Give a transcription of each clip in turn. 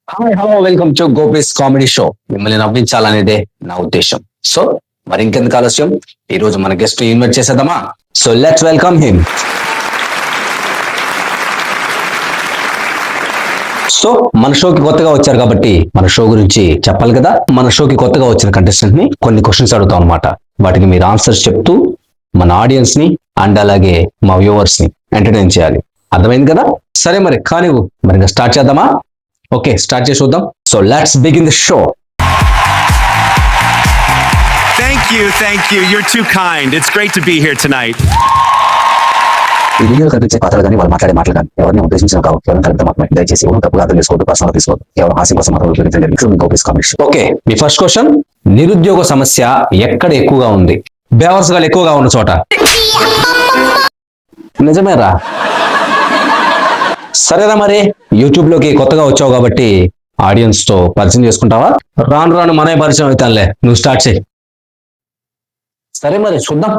Hi hello welcome to gopis comedy show. మిమ్మల్ని నవ్వించాలనేదే నా ఉద్దేశం. సో మరి ఇంకెందుకు ఆలస్యం, ఈ రోజు మన గెస్ట్ ఇన్వైట్ చేసేద్దామా? So let's welcome him. So మన షోకి కొత్తగా వచ్చారు కాబట్టి మన షో గురించి చెప్పాలి కదా. మన షోకి కొత్తగా వచ్చిన కంటెస్టెంట్ ని కొన్ని క్వశ్చన్స్ అడుగుతాం అనమాట. వాటికి మీరు ఆన్సర్స్ చెప్తూ మన ఆడియన్స్ ని అండ్ అలాగే మా వ్యూవర్స్ ని ఎంటర్టైన్ చేయాలి. అర్థమైంది కదా? సరే మరి కానివ్వు, మరి ఇంకా స్టార్ట్ చేద్దామా? ఓకే, స్టార్ట్ చేసి చూద్దాం. So let's begin the show. Thank you. You're too kind. It's great to be here tonight. ఈ వీడియో కనిపించే పాత్రలు కానీ వాళ్ళు మాట్లాడే మాటలు కానీ ఎవరిని ఉద్దేశించిన కావు, ఎవరిని కలిపితే మాత్రమే. దయచేసి ఎవరు తప్పుగా అర్థం చేసుకోవద్దు, పర్సనల్ తీసుకోవద్దు. కేవలం హాస్యం కోసం మాత్రం ఉపయోగించండి. ఓకే, మీ ఫస్ట్ క్వశ్చన్, నిరుద్యోగ సమస్య ఎక్కడ ఎక్కువగా ఉంది? బేవర్స్గాలు ఎక్కువగా ఉన్న చోట. నిజమేరా? సరేరా, మరి యూట్యూబ్ లోకి కొత్తగా వచ్చావు కాబట్టి ఆడియన్స్ తో పరిచయం చేసుకుంటావా? రాను రాను మనమే పరిచయం అవుతానులే, నువ్వు స్టార్ట్ చేయి. సరే మరి చూద్దాం.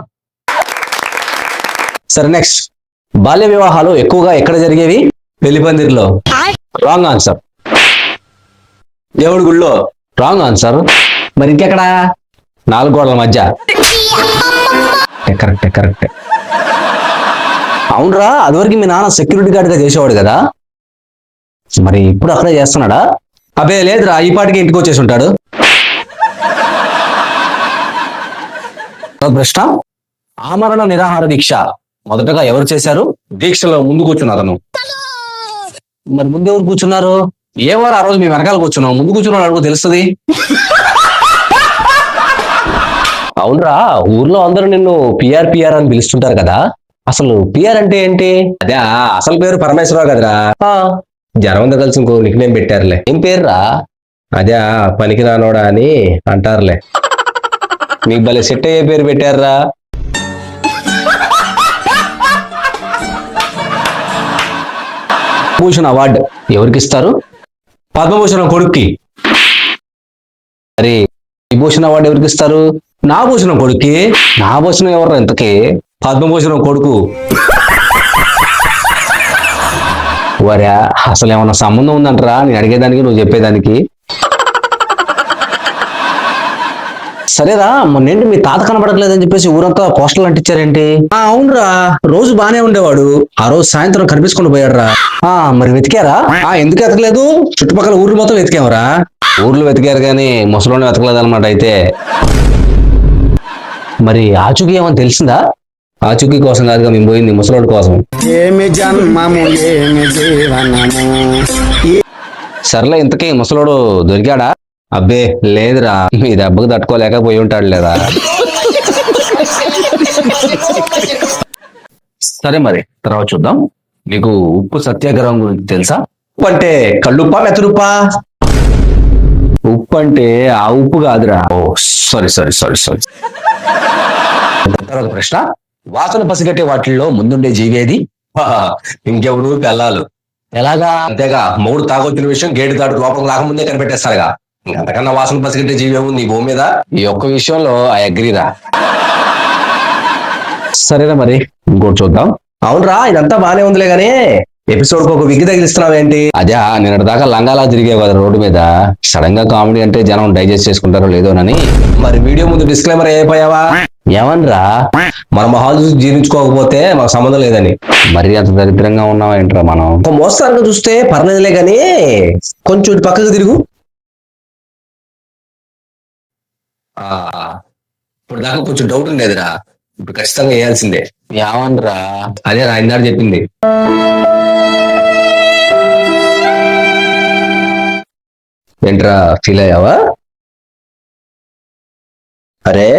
సరే నెక్స్ట్, బాల్య వివాహాలు ఎక్కువగా ఎక్కడ జరిగేవి? పెళ్లి పందిరిలో. Wrong answer. దేవుడి గుళ్ళో. Wrong answer. మరి ఇంకెక్కడా? నాలుగు గోడల మధ్య. కరెక్టే. అవునరా, అదివరకు మీ నాన్న సెక్యూరిటీ గార్డ్ గా చేసేవాడు కదా, మరి ఇప్పుడు అక్కడే చేస్తున్నాడా? అబే లేదురా, ఈ పాటికి ఇంటికి వచ్చేసి ఉంటాడు. ప్రశ్న, ఆమరణ నిరాహార దీక్ష మొదటగా ఎవరు చేశారు? దీక్షలో ముందు కూర్చున్నారు అతను. మరి ముందు ఎవరు కూర్చున్నారు? ఏవారు ఆ రోజు మీ వెనకాల కూర్చున్నావు, ముందు కూర్చున్నాడు అడుగు తెలుస్తుంది. అవునరా, ఊర్లో అందరూ నిన్ను పిఆర్ అని పిలుస్తుంటారు కదా, అసలు పిఆర్ అంటే ఏంటి? అదే అసలు పేరు పరమేశ్వరరావు కదరా. జనమంతా కలిసి ఇంకో నిక్ నేమ్ పెట్టారులే. ఏం పేరురా? అదే పనికి రానోడా అని అంటారులే. మీకు భలే సెట్ అయ్యే పేరు పెట్టారా. భూషణ్ అవార్డు ఎవరికి ఇస్తారు? పద్మభూషణం కొడుక్కి. అరే, విభూషణ్ అవార్డు ఎవరికి ఇస్తారు? నా భూషణం కొడుక్కి. నా భూషణం ఎవరు ఇంతకీ? పద్మభూషణం కొడుకు. వరా, అసలు ఏమన్నా సంబంధం ఉందంటరా నేను అడిగేదానికి నువ్వు చెప్పేదానికి? సరేరా, మొన్నేంటి మీ తాత కనబడట్లేదని చెప్పేసి ఊరంతా పోస్టర్లు అంటించారేంటి? అవునరా, రోజు బానే ఉండేవాడు, ఆ రోజు సాయంత్రం కనిపించుకొని పోయాడురా. మరి వెతికారా? ఎందుకు వెతకలేదు? చుట్టుపక్కల ఊర్లు మొత్తం వెతికామరా. ఊర్లు వెతికారు కానీ ముసలోని వెతకలేదు అనమాట. అయితే మరి ఆచూకీ ఏమని తెలిసిందా? ఆచూకీ కోసం కాదుగా మేము పోయింది, ముసలోడి కోసం. సర్లే, ఇంతకీ ముసలోడు దొరికాడా? అబ్బే లేదురా, మీ దెబ్బకు తట్టుకోలేకపోయి ఉంటాడు లేదా. సరే మరి తర్వాత చూద్దాం. మీకు ఉప్పు సత్యాగ్రహం గురించి తెలుసా? ఉప్పు అంటే కళ్ళుప్పా మెత్తడుప్పా? ఉప్పు అంటే ఆ ఉప్పు కాదురా. ఓ సారీ. తర్వాత ప్రశ్న, వాసన పసిగట్టే వాటిల్లో ముందుండే జీవేది? ఇంకెవరు? పెళ్ళాలు. ఎలాగా? అంతేగా, మూడు తాగొచ్చిన విషయం గేటు దాటు లోపల రాకముందే కనిపెట్టేస్తారుగా. అంతకన్నా వాసన పసిగట్టే జీవి ఏముంది ఈ భూమి మీద? ఈ ఒక్క విషయంలో ఐ అగ్రీరా. సరేనా, మరి ఇంకోటి చూద్దాం. అవునరా, ఇదంతా బానే ఉందిలే గానీ ఎపిసోడ్ కు ఒక విగ్గి తగిలిస్తున్నావేంటి? అదే నిన్నటి దాకా లంగాలా తిరిగేవు కదా రోడ్డు మీద, సడన్ గా కామెడీ అంటే జనం డైజెస్ట్ చేసుకుంటారో లేదోనని. మరి వీడియో ముందు డిస్క్లైమర్ అయిపోయావా? ఏమనరా, మన మొహాలు చూసి జీర్ణించుకోకపోతే మాకు సంబంధం లేదని. మరి అంత దరిద్రంగా ఉన్నావా ఏంట్రా మనం? ఒక మోస్తారుగా చూస్తే పర్లేదులే గానీ కొంచెం పక్కకు తిరుగు. ఇప్పుడు దాకా కొంచెం డౌట్ ఉండేదిరా, ఇప్పుడు ఖచ్చితంగా వేయాల్సిందే. ఏమనరా? అదే రా ఇందాక చెప్పింది. ఏంట్రా, ఫీల్ అయ్యావా? అరే,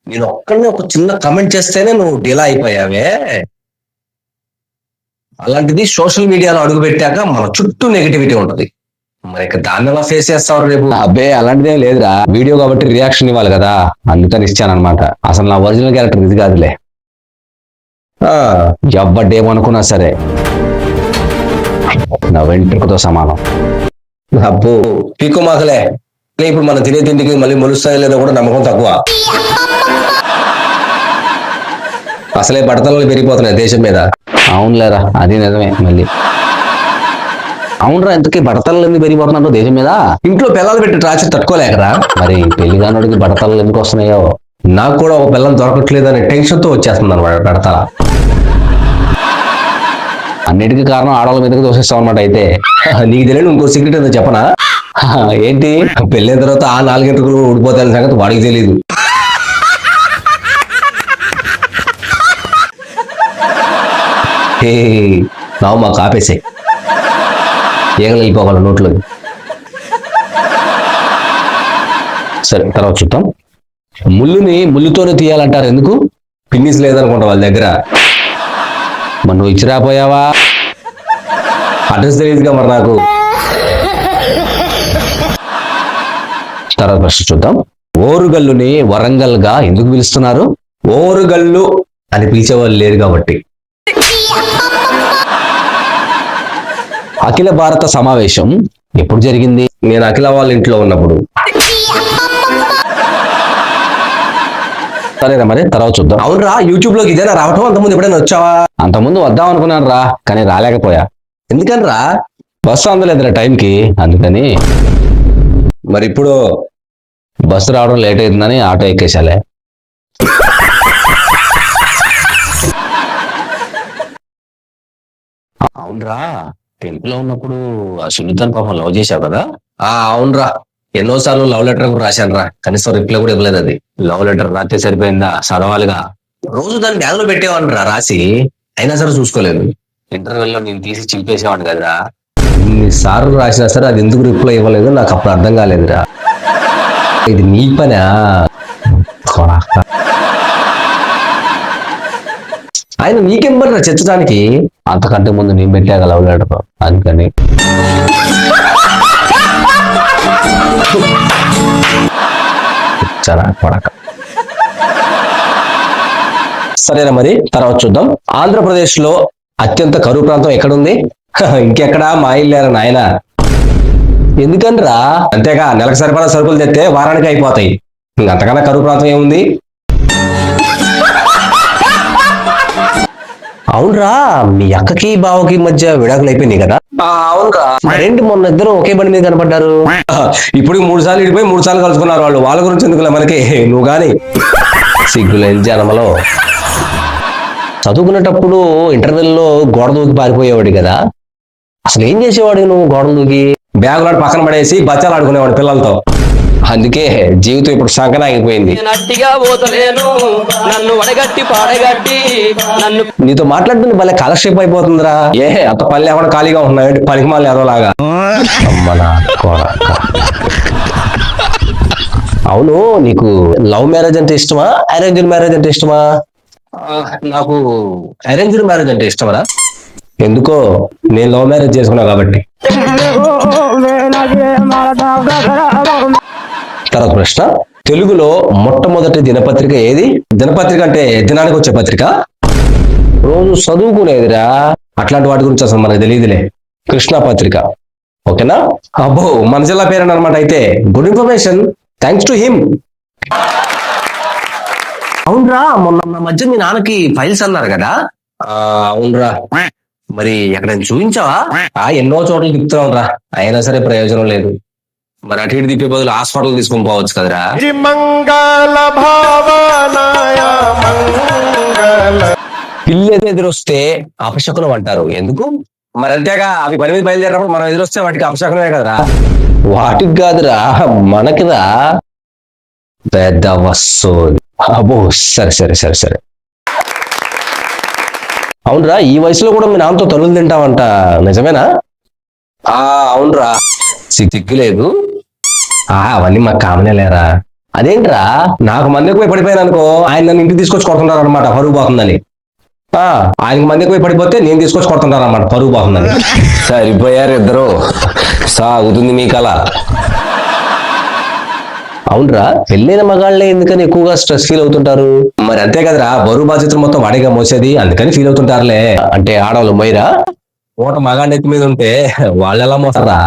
నేను ఒక్కడిని ఒక చిన్న కమెంట్ చేస్తేనే నువ్వు డిలా అయిపోయావే. అలాంటిది సోషల్ మీడియాలో అడుగు పెట్టాక మన చుట్టూ నెగిటివిటీ ఉంటది, మరి దాన్ని ఎలా ఫేస్ చేస్తావు రేపు? అబ్బే అలాంటిదేం లేదురా, వీడియో కాబట్టి రియాక్షన్ ఇవ్వాలి కదా, అందుకని ఇచ్చానమాట. అసలు నా ఒరిజినల్ క్యారెక్టర్ ఇది కాదులే. ఎవ్వడేమనుకున్నా సరే నా వెంట్రుకతో సమానం. అబ్బో పీకు మాకలే. ఇప్పుడు మనం తినే తిండికి మళ్ళీ మొలుస్తాయో లేదో కూడా నమ్మకం తక్కువ. అసలే బట్టతలు పెరిగిపోతున్నాయి దేశం మీద. అవునులేరా, అది నిజమే. మళ్ళీ అవునరా, ఇంతకీ బడతలు ఎందుకు పెరిగిపోతున్నారో దేశం మీద? ఇంట్లో పిల్లలు పెట్టి టార్చర్ తట్టుకోలేకరా. మరి పెళ్లి కానోడికి బడతలు ఎందుకు వస్తున్నాయో? నాకు కూడా ఒక పిల్లలు దొరకట్లేదనే టెన్షన్ తో వచ్చేస్తుంది అనమాట బడతల. అన్నిటికీ కారణం ఆడవాళ్ళ మీదకి దోషిస్తాం అనమాట. అయితే నీకు తెలియదు ఇంకో సీక్రెట్ ఏదో చెప్పనా? ఏంటి? పెళ్ళైన తర్వాత ఆ 4 గంటలు ఊడిపోతాయని సంగతి వాడికి తెలియదు. నావు మాకు ఆపేసే ఏగలు వెళ్ళిపోగల నోట్లో. సరే, తర్వాత చూద్దాం. ముళ్ళుని ముళ్ళుతోనే తీయాలంటారు, ఎందుకు? పిన్నిస్ లేదనుకుంటా వాళ్ళ దగ్గర. మరి నువ్వు ఇచ్చి రాపోయావా? అడ్రస్ తెలియదుగా మరి నాకు. తర్వాత ప్రశ్న చూద్దాం. ఓరుగల్లుని వరంగల్ గా ఎందుకు పిలుస్తున్నారు? ఓరుగల్లు అని పిలిచేవాళ్ళు లేరు కాబట్టి. అఖిల భారత సమావేశం ఎప్పుడు జరిగింది? నేను అఖిల వాళ్ళ ఇంట్లో ఉన్నప్పుడు. సరేనా, మరి తర్వాత చూద్దాం. అవునరా, యూట్యూబ్ లోకి ఇదేనా రావటం? అంతకుముందు ఎప్పుడైనా వచ్చావా? అంతకుముందు వద్దాం అనుకున్నాను రా, కానీ రాలేకపోయా. ఎందుకని రా? బస్సు అందలేదురా టైంకి, అందుకని. మరి ఇప్పుడు బస్సు రావడం లేట్ అవుతుందని ఆటో ఎక్కేసాలే. అవునరా, టెంపుల్ లో ఉన్నప్పుడు ఆ సునీతని పాపం లవ్ చేశావు కదా? అవునరా, ఎన్నోసార్లు లవ్ లెటర్ కూడా రాశాను రా, కనీసం రిప్లై కూడా ఇవ్వలేదు. అది లవ్ లెటర్ రాస్తే సరిపోయిందా, చదవాలిగా. రోజు దాన్ని బ్యాగ్ లో పెట్టేవాడిని రా రాసి, అయినా సరే చూసుకోలేదు. ఇంటర్వెల్లో నేను తీసి చింపేసేవాడిని కదరా. ఇన్నిసార్లు రాసినా సరే అది ఎందుకు రిప్లై ఇవ్వలేదు నాకు అప్పుడు అర్థం కాలేదురా. ఇది నీ పనా? ఆయన నీకేం పడరా చర్చడానికి? అంతకంటే ముందు నేను పెట్టాక లవ్ లెటర్, అందుకని. సరేనా, మరి తర్వాత చూద్దాం. ఆంధ్రప్రదేశ్ లో అత్యంత కరువు ప్రాంతం ఎక్కడుంది? ఇంకెక్కడా మా ఇల్లేరా నాయన. ఎందుకనరా? అంతేగా, నెలకు సరిపడా సరుకులు తెస్తే వారానికి అయిపోతాయి. అంతకన్నా కరువు ప్రాంతం ఏముంది? అవునరా, మీ అక్కకి బావకి మధ్య విడాకులు అయిపోయినాయి కదా? అవునరా. మరేంటి మొన్న ఇద్దరు ఒకే బండి మీద కనపడ్డారు? ఇప్పుడు 3 సార్లు ఇడిపోయి 3 సార్లు కలుసుకున్నారు వాళ్ళు. వాళ్ళ గురించి ఎందుకులే మనకి, నువ్వు గాని. సిగ్గులేని జన్మలో. చదువుకునేటప్పుడు ఇంటర్వెల్లో గోడ దూకి పారిపోయేవాడు కదా, అసలు ఏం చేసేవాడు నువ్వు? గోడ దూకి బ్యాగులాడు పక్కన పడేసి బచ్చాలు ఆడుకునేవాడు పిల్లలతో. అందుకే జీవితం ఇప్పుడు సంకన ఆగిపోయింది. నీతో మాట్లాడుతుంది భలే కాలక్షేపం అయిపోతుందిరా. అంత పని లేకుండా ఖాళీగా ఉంటున్నావు, పనికి మాలి ఎదోలాగా. అవును, నీకు లవ్ మ్యారేజ్ అంటే ఇష్టమా, అరేంజ్డ్ మ్యారేజ్ అంటే ఇష్టమా? నాకు అరేంజ్డ్ మ్యారేజ్ అంటే ఇష్టమరా. ఎందుకో, నేను లవ్ మ్యారేజ్ చేసుకున్నా కాబట్టి. తర్వాత ప్రశ్న. తెలుగులో మొట్టమొదటి దినపత్రిక ఏది? దినపత్రిక అంటే దినానికి వచ్చే పత్రిక, రోజు చదువుకునేదిరా. అట్లాంటి వాటి గురించి అసలు మనకు తెలియదులే. కృష్ణా పత్రిక. ఓకేనా? అబ్బో, మన జిల్లా పేరు అనమాట. అయితే good information, thanks to him. అవునరా, మొన్న మధ్య మీ నాన్నకి ఫైల్స్ అన్నారు కదా? అవునరా. మరి ఎక్కడైనా చూపించావా? ఎన్నో చోట్ల తిప్పుతున్నాం రా, అయినా సరే ప్రయోజనం లేదు. మరి అటు ఇటు తిప్పే బదులు హాస్పిటల్ తీసుకొని పోవచ్చు కదరా. పిల్లి ఎదురొస్తే అపశకునం అంటారు, ఎందుకు? మరి అంతేగా, అవి పని మీద బయలుదేరినప్పుడు మనం ఎదురొస్తే వాటికి అపశకునమే కదరా. వాటికి కాదురా, మనకిదా. పెద్ద వస్తు. అబ్బో, సరే సరే సరే సరే. అవునరా, ఈ వయసులో కూడా మీ నాన్నతో తనులు తింటావంట, నిజమేనా? అవునరా, సిగ్గులేదు. అవన్నీ మాకు కామనే లేరా. అదేంట్రా, నాకు మంది ఎక్కువ పడిపోయాను అనుకో, ఆయన నన్ను ఇంటికి తీసుకొచ్చి కొడుతుంటారు అనమాట, పరుగు పోతుందని. ఆయనకు మంది ఎక్కువ పడిపోతే నేను తీసుకొచ్చి కొడుతుంటారు అనమాట, పరుగు పోతుందని. సరిపోయారు ఇద్దరు, సాగుతుంది మీ కళ. అవునరా, పెళ్ళైన మగాళ్ళే ఎందుకని ఎక్కువగా స్ట్రెస్ ఫీల్ అవుతుంటారు? మరి అంతే కదరా, బరువు బాధ్యతలు మొత్తం వాడిగా మోసేది, అందుకని ఫీల్ అవుతుంటారులే. అంటే ఆడవాళ్ళు మొయ్యరా? పూట మగాళ్ళ ఎత్తి మీద ఉంటే వాళ్ళు ఎలా మోస్తారా?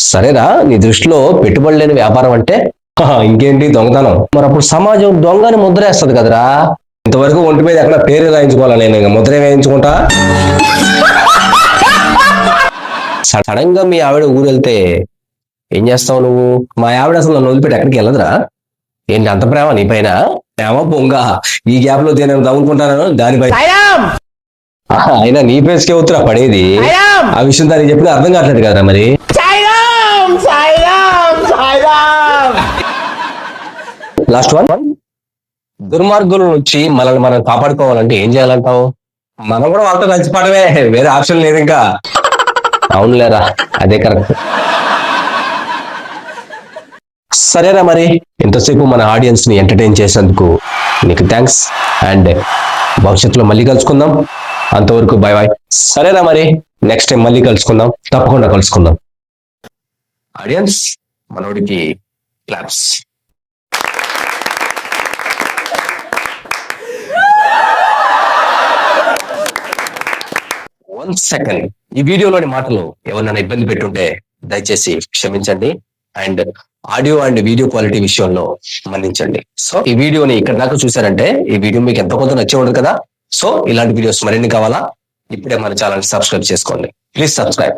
సరేరా, నీ దృష్టిలో పెట్టుబడి లేని వ్యాపారం అంటే ఇంకేంటి? దొంగతనం. మరి అప్పుడు సమాజం దొంగని ముద్రేస్తుంది కదరా. ఇంతవరకు ఒంటి మీద ఎక్కడ పేరు రాయించుకోవాలా, నేను ఇంకా ముద్ర వేయించుకుంటా. సడన్ గా మీ ఆవిడ ఊరు వెళ్తే ఏం చేస్తావు నువ్వు? మా ఆవిడ అసలు నన్ను వదిలిపెట్టి ఎక్కడికి వెళ్ళదురా. ఏంటి అంత ప్రేమ నీ పైన? ప్రేమ పొంగ. ఈ గ్యాప్ లో నేను తగులుకుంటాను దానిపై. అయినా నీ ప్లేస్కే అవుతురా పడేది. ఆ విషయం దానికి చెప్పిన అర్థం కావట్లేదు కదరా మరి. Last one. దుర్మార్గుల నుంచి మనల్ని మనం కాపాడుకోవాలంటే ఏం చేయాలంటావు? మనం కూడా వాళ్ళతో కలిసిపోవడమే, వేరే ఆప్షన్ లేదు ఇంకా. అవునులేరా, అదే కరెక్ట్. సరేనా మరి, ఇంతసేపు మన ఆడియన్స్ ని ఎంటర్టైన్ చేసేందుకు నీకు థ్యాంక్స్. అండ్ భవిష్యత్తులో మళ్ళీ కలుసుకుందాం. అంతవరకు బై బాయ్. సరేనా మరి, నెక్స్ట్ టైం మళ్ళీ కలుసుకుందాం, తప్పకుండా కలుసుకుందాం. ఆడియన్స్, మనోడికి క్లాప్స్. 1 సెకండ్. ఈ వీడియోలోని మాటలు ఎవరినైనా ఇబ్బంది పెట్టుంటే దయచేసి క్షమించండి. And audio and video quality విషయంలో మన్నించండి. సో ఈ వీడియోని ఇక్కడ దాకా చూసారంటే ఈ వీడియో మీకు ఎంతో కొంత నచ్చే ఉండదు కదా. సో ఇలాంటి వీడియోస్ మరిన్ని కావాలా? ఇప్పుడే మన ఛానల్ సబ్స్క్రైబ్ చేసుకోండి. Please subscribe.